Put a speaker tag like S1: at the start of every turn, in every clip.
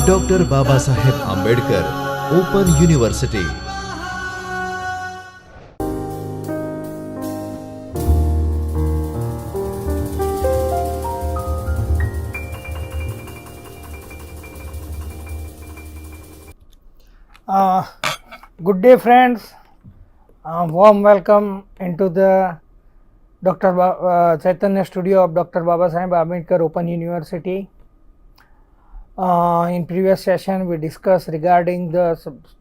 S1: Doctor Baba Saheb Ambedkar open university.
S2: Good day, friends. Warm welcome into the Chaitanya studio of Dr. Baba Saheb Ambedkar Open University. In previous session, we discussed regarding the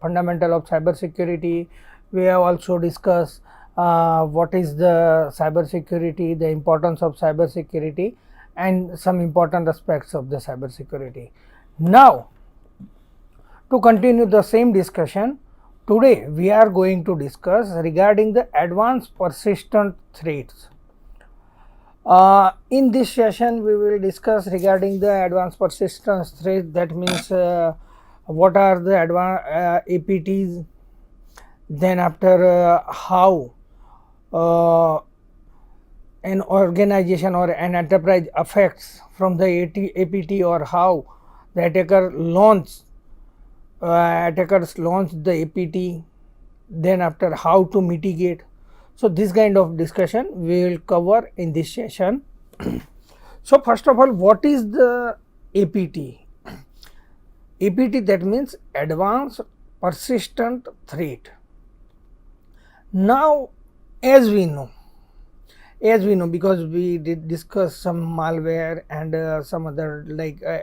S2: fundamental of cyber security. We have also discussed what is the cyber security, the importance of cyber security, and some important aspects of the cyber security. Now, to continue the same discussion, today we are going to discuss regarding the advanced persistent threats. In this session we will discuss regarding the advanced persistent threat, that means what are the APTs, then after how an organization or an enterprise affects from the APT, or how the attackers launch the APT, then after how to mitigate. So, this kind of discussion we will cover in this session. So, first of all, what is the APT? APT, that means advanced persistent threat. Now, as we know, because we did discuss some malware and some other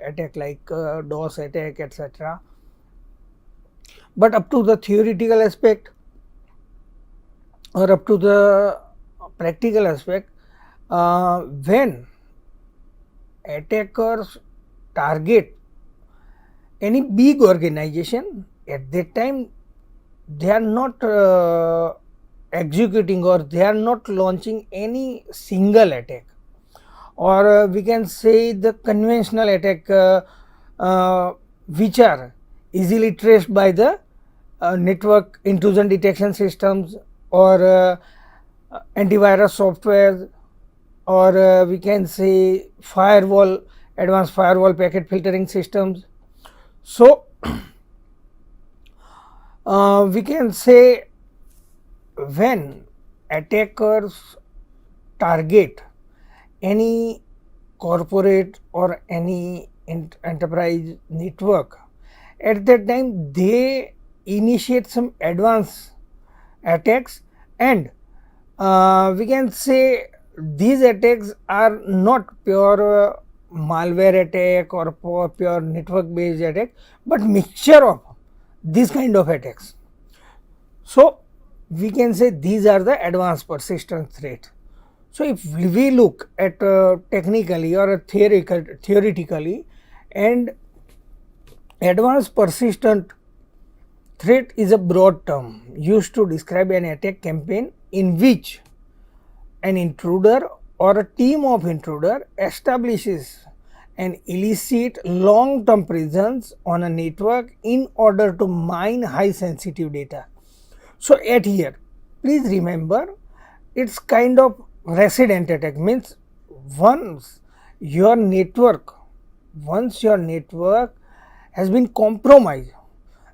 S2: attack like DOS attack, etc. But up to the theoretical aspect or up to the practical aspect, when attackers target any big organization, at that time they are not executing, or they are not launching any single attack, or we can say the conventional attack which are easily traced by the network intrusion detection systems, or antivirus software, or we can say advanced firewall packet filtering systems. So, we can say when attackers target any corporate or any enterprise network, at that time they initiate some advanced attacks, and we can say these attacks are not pure malware attack or pure network based attack, but mixture of this kind of attacks. So, we can say these are the advanced persistent threats. So, if we look at technically or theoretically, and advanced persistent threat is a broad term used to describe an attack campaign in which an intruder or a team of intruder establishes an illicit long-term presence on a network in order to mine high sensitive data. So, at here please remember, it's kind of resident attack, means once your network has been compromised,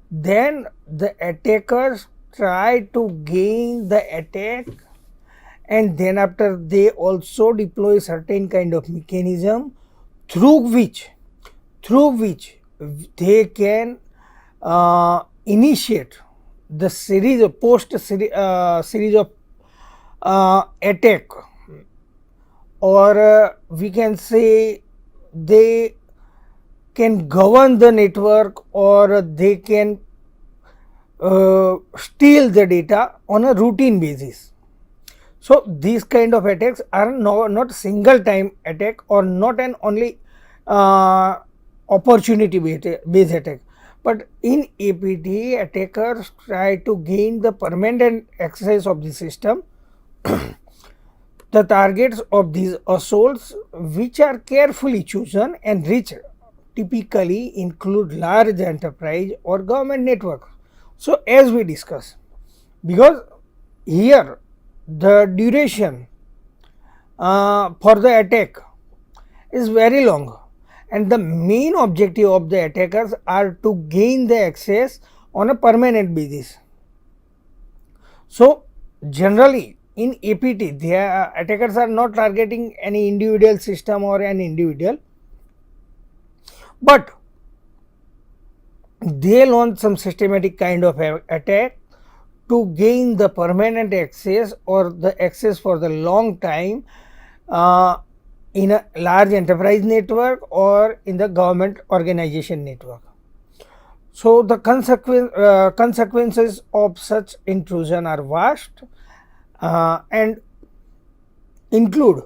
S2: then the attackers try to gain the attack, and then after they also deploy certain kind of mechanism through which they can initiate the series of attack, or we can say they can govern the network, or they can steal the data on a routine basis. So, these kind of attacks are not single time attack, or not an only opportunity based attack, but in APT attackers try to gain the permanent access of the system. The targets of these assaults, which are carefully chosen and which typically include large enterprise or government networks. So, as we discuss, because here the duration for the attack is very long, and the main objective of the attackers are to gain the access on a permanent basis. So, generally in APT, the attackers are not targeting any individual system or an individual, but they launch some systematic kind of attack to gain the permanent access or the access for the long time in a large enterprise network or in the government organization network. So, the consequences of such intrusion are vast and include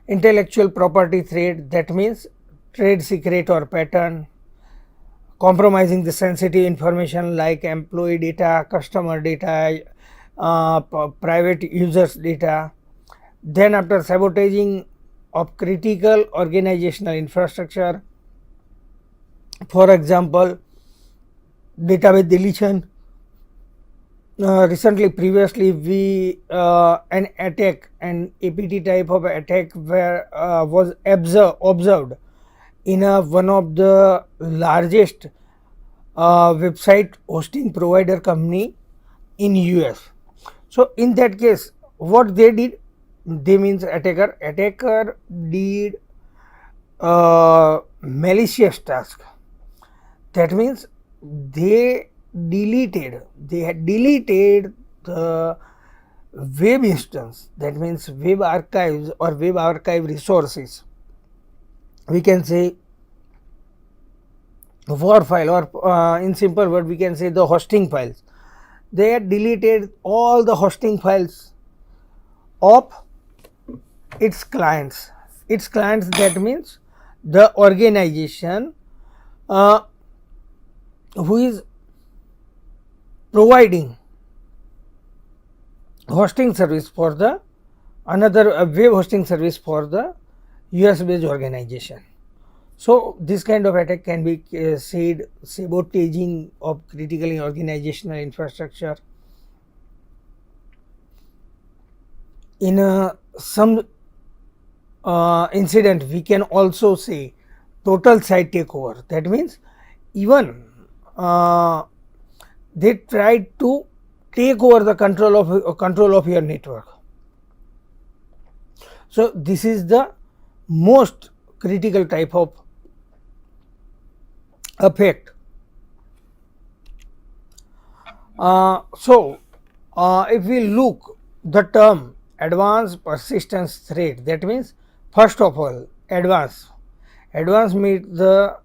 S2: intellectual property threat, that means trade secret or patent, compromising the sensitive information like employee data, customer data, private users data. Then after sabotaging of critical organizational infrastructure, for example database deletion. Recently, previously we an attack, an APT type of attack where was observed in one of the largest website hosting provider company in US. So, in that case what they did, they means attacker did malicious task, that means they had deleted the web instance, that means web archives or web archive resources, we can say war file, or in simple word we can say the hosting files. They had deleted all the hosting files of its clients. Its clients, that means the organization who is providing hosting service for the another web hosting service for the US based organization. So, this kind of attack can be said sabotaging of critical organizational infrastructure. In some incident we can also say total site takeover, that means even they tried to take over the control of your network. So, this is the most critical type of effect. If we look the term advanced persistence threat, that means first of all advanced means the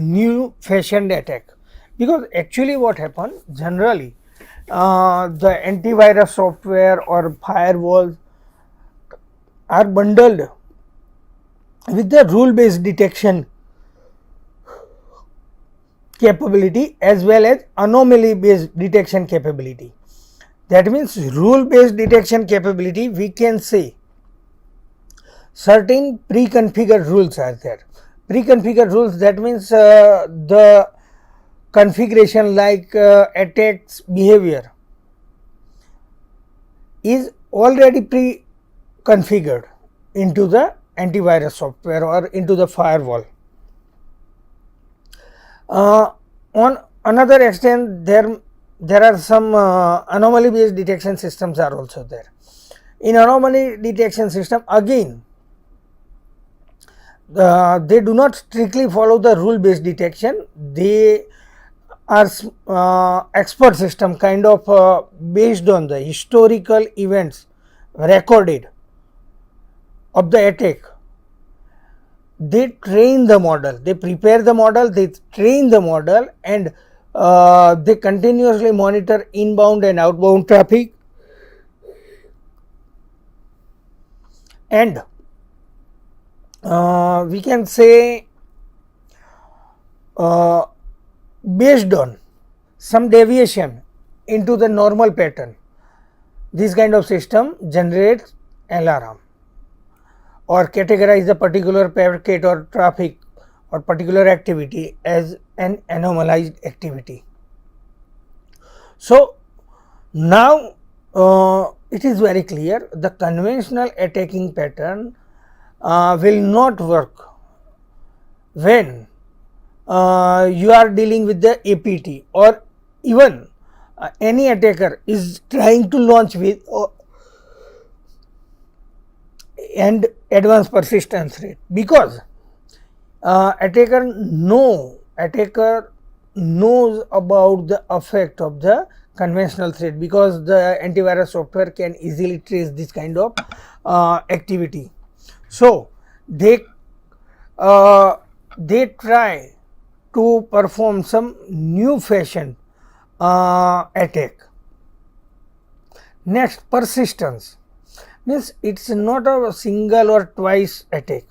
S2: new fashioned attack, because actually what happened generally the antivirus software or firewalls are bundled with the rule based detection capability as well as anomaly based detection capability. That means rule based detection capability, we can say certain pre-configured rules are there. Pre-configured rules, that means the configuration like attacks behavior is already pre-configured into the antivirus software or into the firewall. On another extent, there are some anomaly based detection systems are also there. In anomaly detection system, again they do not strictly follow the rule based detection, they are expert system kind of based on the historical events recorded of the attack. They train the model, they prepare the model, they train the model, and they continuously monitor inbound and outbound traffic, and we can say based on some deviation into the normal pattern, this kind of system generates alarm or categorize the particular packet or traffic or particular activity as an anomalized activity. So, now it is very clear the conventional attacking pattern will not work when you are dealing with the APT, or even any attacker is trying to launch with and advanced persistence rate, because attacker knows about the effect of the conventional threat, because the antivirus software can easily trace this kind of activity. So they try to perform some new fashion attack. Next, persistence means it's not a single or twice attack.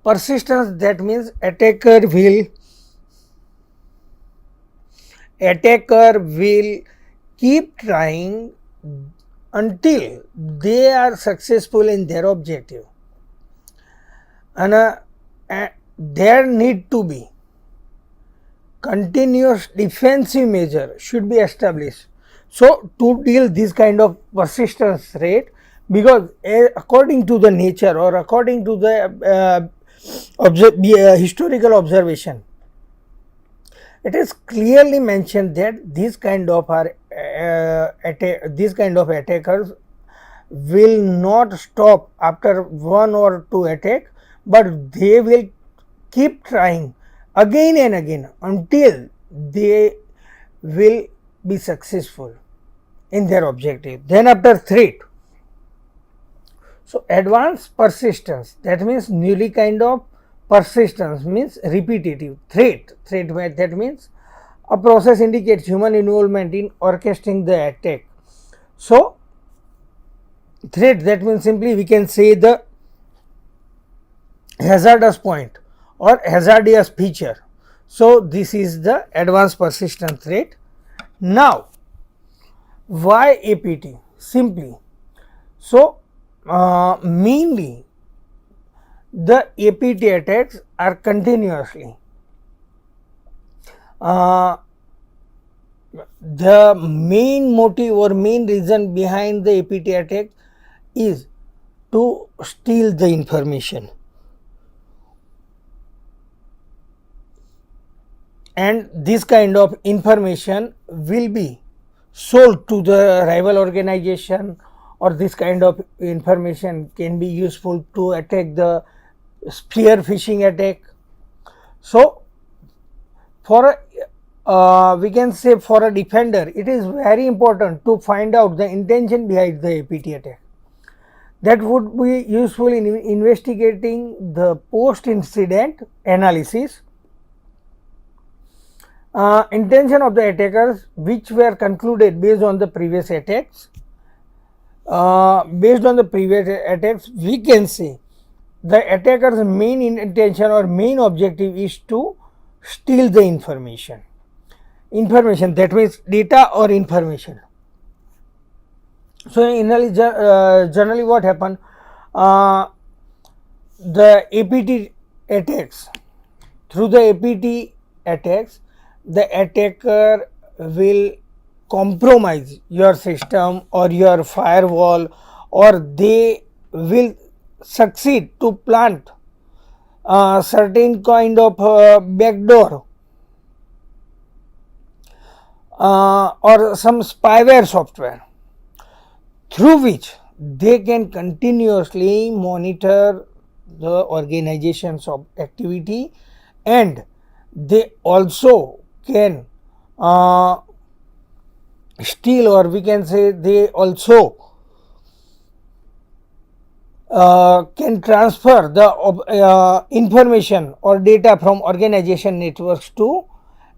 S2: Persistence, that means attacker will keep trying until they are successful in their objective, and there need to be continuous defensive measure should be established. So to deal this kind of persistence rate, because according to the nature or according to the historical observation, it is clearly mentioned that these kind of attackers will not stop after one or two attack, but they will keep trying again and again until they will be successful in their objective. Then after threat, so advanced persistence, that means newly kind of persistence means repetitive. Threat, that means a process indicates human involvement in orchestrating the attack. So threat, that means simply we can say the hazardous point or hazardous feature. So this is the advanced persistent threat. Now why APT? Simply, so mainly the APT attacks are continuously. The main motive or main reason behind the APT attack is to steal the information, and this kind of information will be sold to the rival organization, or this kind of information can be useful to attack the spear phishing attack. So for we can say for a defender, it is very important to find out the intention behind the APT attack. That would be useful in investigating the post incident analysis. Intention of the attackers which were concluded based on the previous attacks. Based on the previous attacks, we can say the attacker's main intention or main objective is to steal the information. That means data or information. So generally what happened, the APT attacks, through the APT attacks, the attacker will compromise your system or your firewall, or they will succeed to plant certain kind of backdoor or some spyware software, through which they can continuously monitor the organization's activity, and they also can steal, or we can say they also can transfer the information or data from organization networks to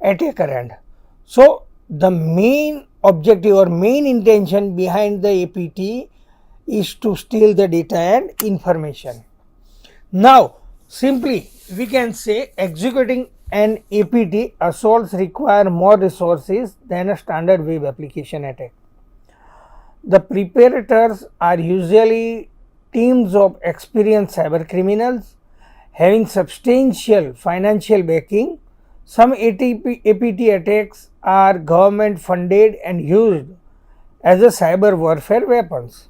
S2: attacker end. So the main objective or main intention behind the APT is to steal the data and information. Now simply we can say executing an APT assaults require more resources than a standard web application attack. The preparators are usually teams of experienced cyber criminals having substantial financial backing. Some APT attacks are government funded and used as a cyber warfare weapons.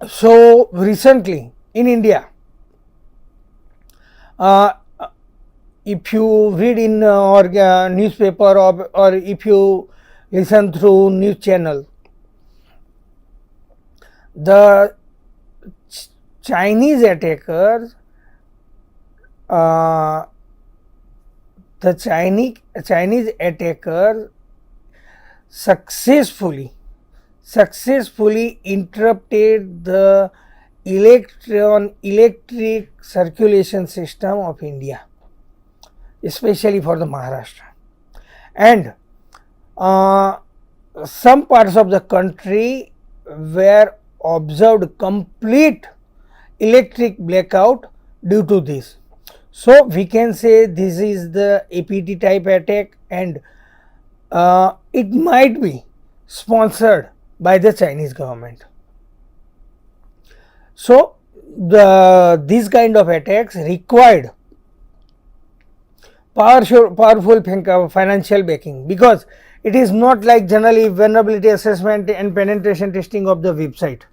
S2: So recently in India, uh, if you read in or newspaper, or if you listen through news channel, the Chinese attackers, uh, the Chinese attackers successfully interrupted the electric circulation system of India, especially for the Maharashtra, and uh, some parts of the country were observed complete electric blackout due to this. So we can say this is the APT type attack, and it might be sponsored by the Chinese government. So these kind of attacks required powerful financial backing, because it is not like generally vulnerability assessment and penetration testing of the website.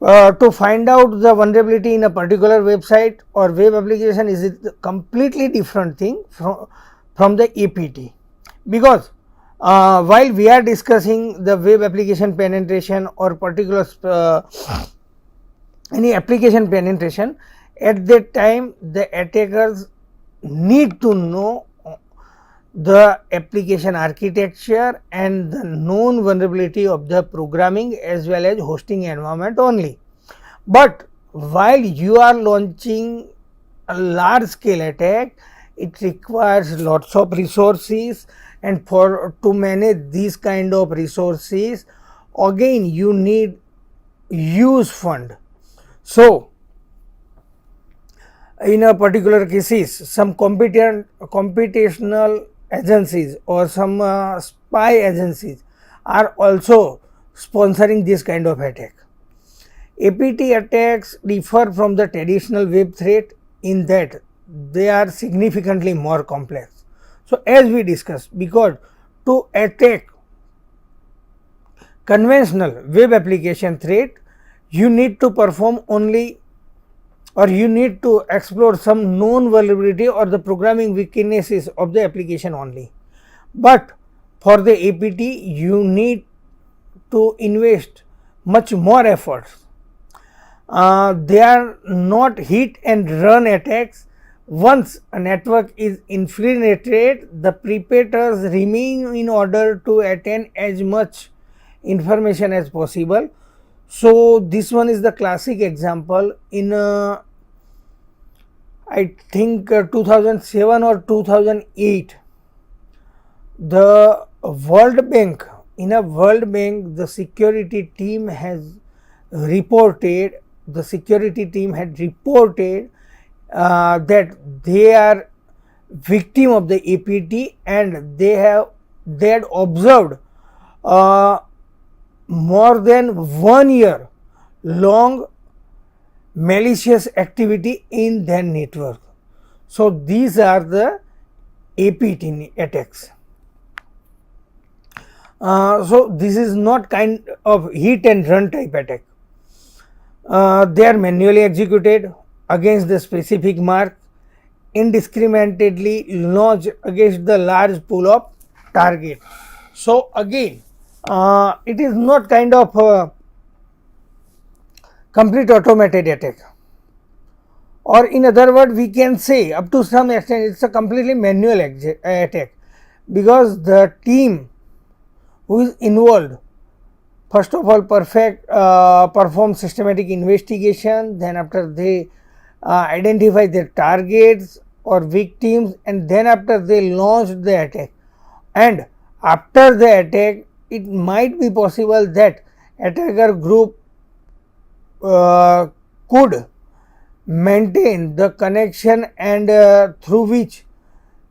S2: To find out the vulnerability in a particular website or web application is a completely different thing from the APT, because while we are discussing the web application penetration or particular any application penetration, at that time the attackers need to know the application architecture and the known vulnerability of the programming as well as hosting environment only. But while you are launching a large scale attack, it requires lots of resources, and for to manage these kind of resources, again you need huge fund. So in a particular cases, some computational agencies or some spy agencies are also sponsoring this kind of attack. APT attacks differ from the traditional web threat in that they are significantly more complex. So as we discussed, because to attack conventional web application threat, you need to perform only, or you need to explore some known vulnerability or the programming weaknesses of the application only. But for the APT, you need to invest much more efforts. They are not hit and run attacks. Once a network is infiltrated, the preparators remain in order to attain as much information as possible. So this one is the classic example in I think 2007 or 2008, the World Bank, in a World Bank, the security team has reported, the security team had reported that they are victim of the APT, and they had observed more than 1 year long malicious activity in their network. So these are the APT attacks. So this is not kind of hit and run type attack. They are manually executed against the specific mark, indiscriminately launched against the large pool of target. So again, it is not kind of complete automated attack, or in other words we can say up to some extent it's a completely manual attack, because the team who is involved first of all perform systematic investigation, then after they identify their targets or victims, and then after they launch the attack, and after the attack it might be possible that attacker group could maintain the connection, and through which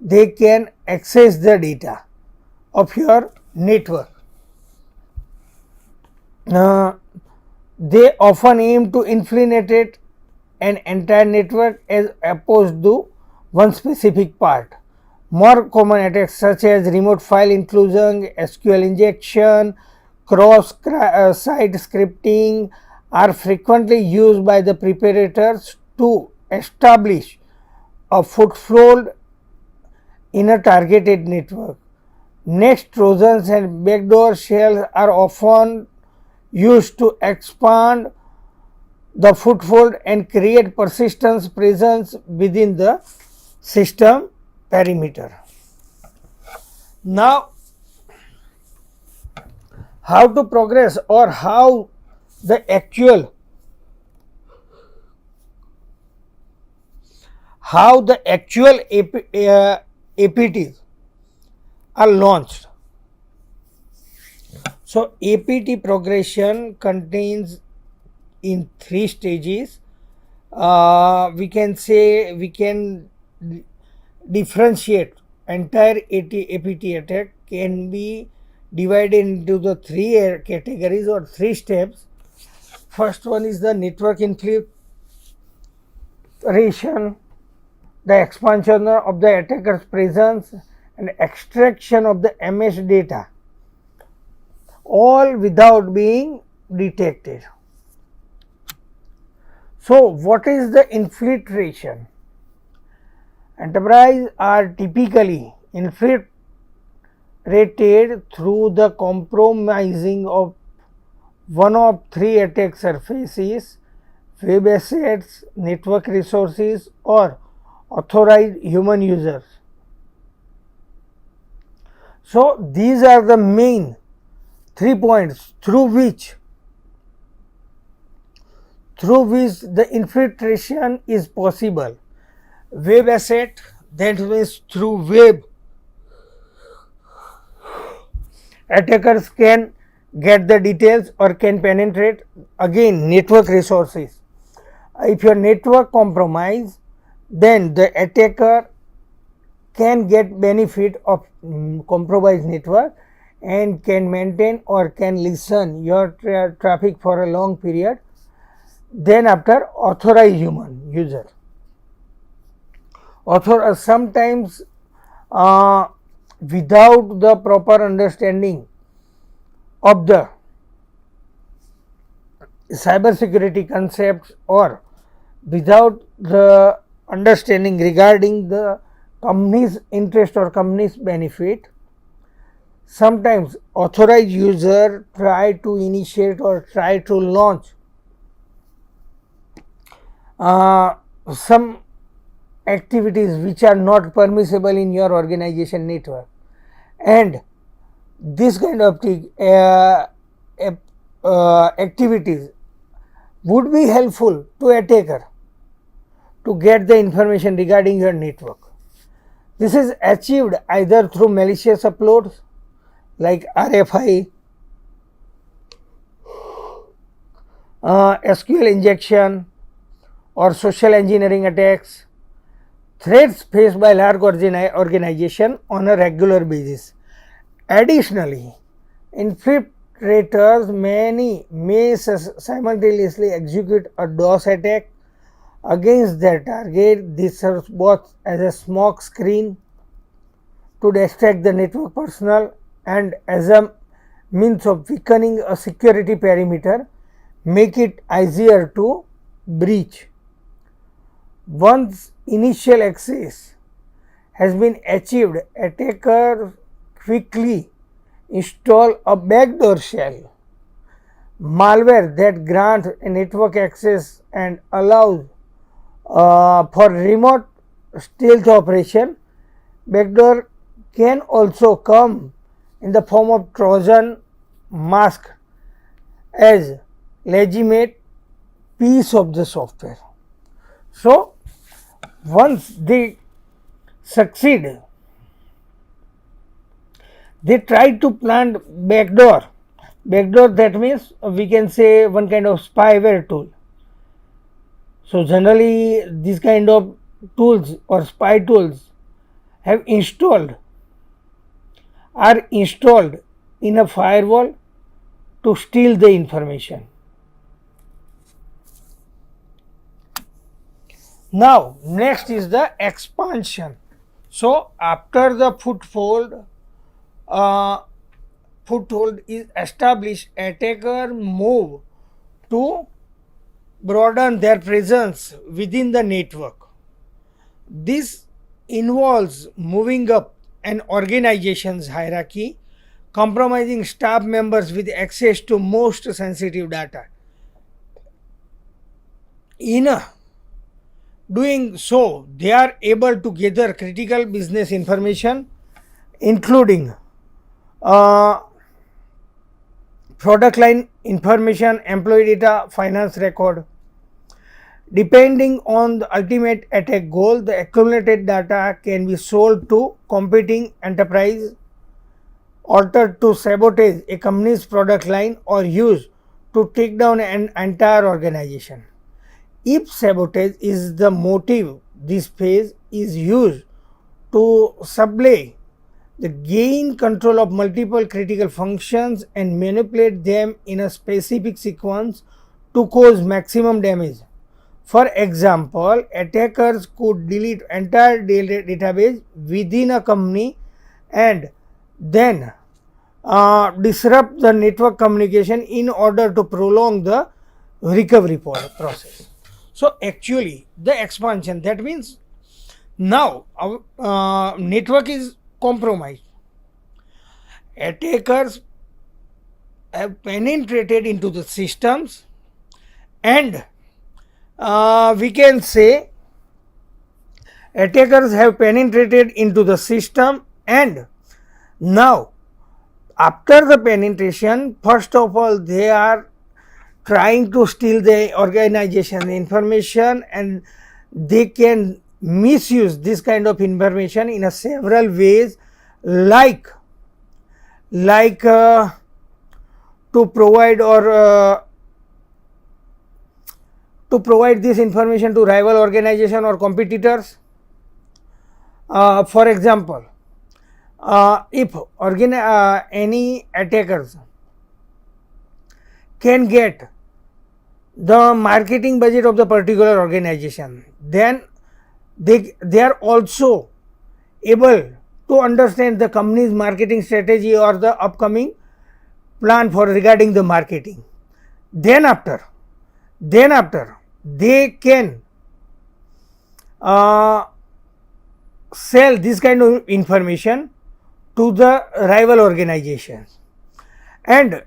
S2: they can access the data of your network. They often aim to infiltrate an entire network as opposed to one specific part. More common attacks such as remote file inclusion, SQL injection, cross site scripting are frequently used by the preparators to establish a foothold in a targeted network. Next, Trojans and backdoor shells are often used to expand the foothold and create persistence presence within the system perimeter. Now, how to progress or how the actual APTs are launched. So, APT progression contains in 3 stages. We can say we can differentiate entire APT attack can be divided into the 3 categories or 3 steps. First one is the network infiltration, the expansion of the attacker's presence and extraction of the MS data, all without being detected. So, what is the infiltration? Enterprise are typically infiltrated through the compromising of one of 3 attack surfaces: web assets, network resources, or authorized human users. So, these are the main 3 points through which the infiltration is possible. Web asset, that means through web attackers can get the details or can penetrate. Again, network resources, if your network compromised, then the attacker can get benefit of compromised network and can maintain or can listen your traffic for a long period. Then after, authorized human user, sometimes without the proper understanding of the cyber security concepts or without the understanding regarding the company's interest or company's benefit, sometimes authorized user try to initiate or try to launch some activities which are not permissible in your organization network, and this kind of activities would be helpful to attacker to get the information regarding your network. This is achieved either through malicious uploads like RFI, SQL injection, or social engineering attacks, threats faced by large organization on a regular basis. Additionally, infiltrators may simultaneously execute a DOS attack against their target. This serves both as a smoke screen to distract the network personnel and as a means of weakening a security perimeter, make it easier to breach. Once initial access has been achieved, attacker quickly install a backdoor shell malware that grants network access and allows for remote stealth operation. Backdoor can also come in the form of Trojan masked as legitimate piece of the software. So, once they succeed, they try to plant backdoor. Backdoor, that means we can say one kind of spyware tool. So, generally these kind of tools or spy tools are installed in a firewall to steal the information. Now, next is the expansion. So, after the foothold is established, attacker move to broaden their presence within the network. This involves moving up an organization's hierarchy, compromising staff members with access to most sensitive data. In doing so, they are able to gather critical business information, including uh, product line information, employee data, finance record. Depending on the ultimate attack goal, the accumulated data can be sold to competing enterprise, altered to sabotage a company's product line, or used to take down an entire organization. If sabotage is the motive, this phase is used to sublet the gain control of multiple critical functions and manipulate them in a specific sequence to cause maximum damage. For example, attackers could delete entire database within a company and then disrupt the network communication in order to prolong the recovery process. So actually the expansion, that means now our network is compromised. Attackers have penetrated into the systems, and we can say attackers have penetrated into the system, and now after the penetration, first of all they are trying to steal the organization information, and they can misuse this kind of information in a several ways, like to provide or to provide this information to rival organization or competitors. For example, if any attackers can get the marketing budget of the particular organization, then they are also able to understand the company's marketing strategy or the upcoming plan for regarding the marketing. Then after they can sell this kind of information to the rival organizations, and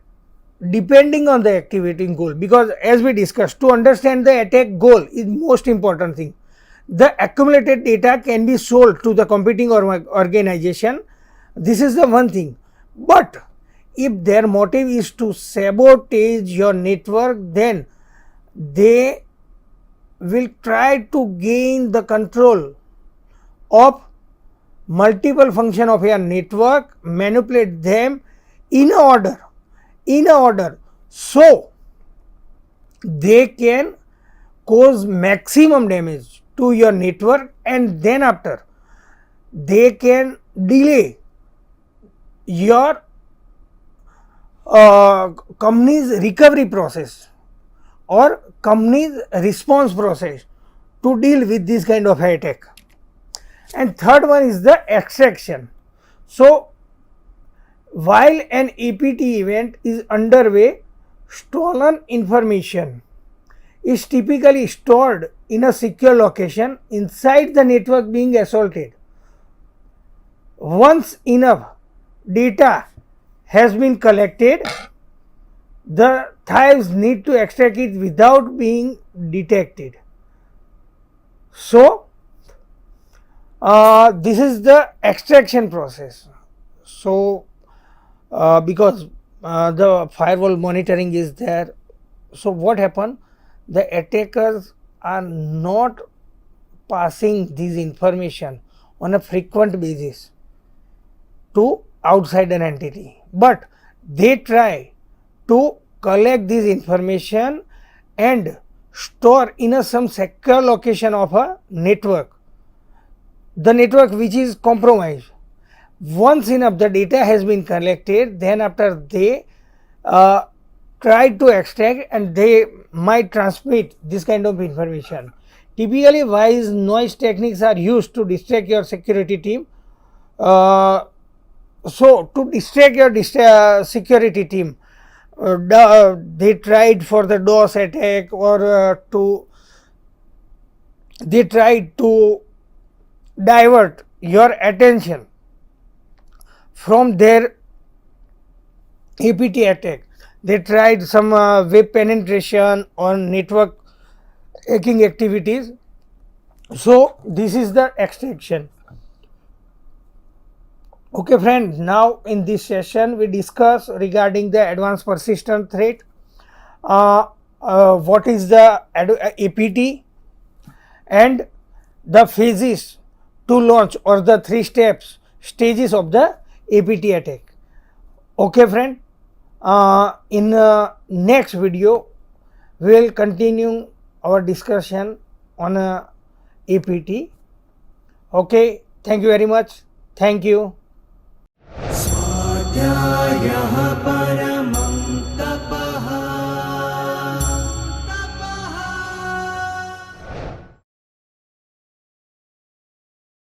S2: depending on the activity goal, because as we discussed, to understand the attack goal is most important thing. The accumulated data can be sold to the competing organization. This is the one thing. But if their motive is to sabotage your network, then they will try to gain the control of multiple function of your network, manipulate them in a order so they can cause maximum damage to your network, and then after they can delay your company's recovery process or company's response process to deal with this kind of attack. And third one is the extraction. So while an APT event is underway, stolen information is typically stored in a secure location inside the network being assaulted. Once enough data has been collected, the thieves need to extract it without being detected. So this is the extraction process. So because the firewall monitoring is there, so what happened, the attackers are not passing this information on a frequent basis to outside an entity, but they try to collect this information and store in some secure location of a network, the network which is compromised. Once enough the data has been collected, then after they try to extract, and they might transmit this kind of information. Typically wise noise techniques are used to distract your security team. So to distract your security team, they tried for the DOS attack, or they tried to divert your attention from their APT attack. They tried some web penetration or network hacking activities. So this is the extraction. Okay friends, now in this session we discuss regarding the advanced persistent threat, what is the APT, and the phases to launch, or the 3 stages of the APT attack. Okay friend, in next video we will continue our discussion on APT. Okay, thank you very much. Thank you.
S1: स्वाध्यायः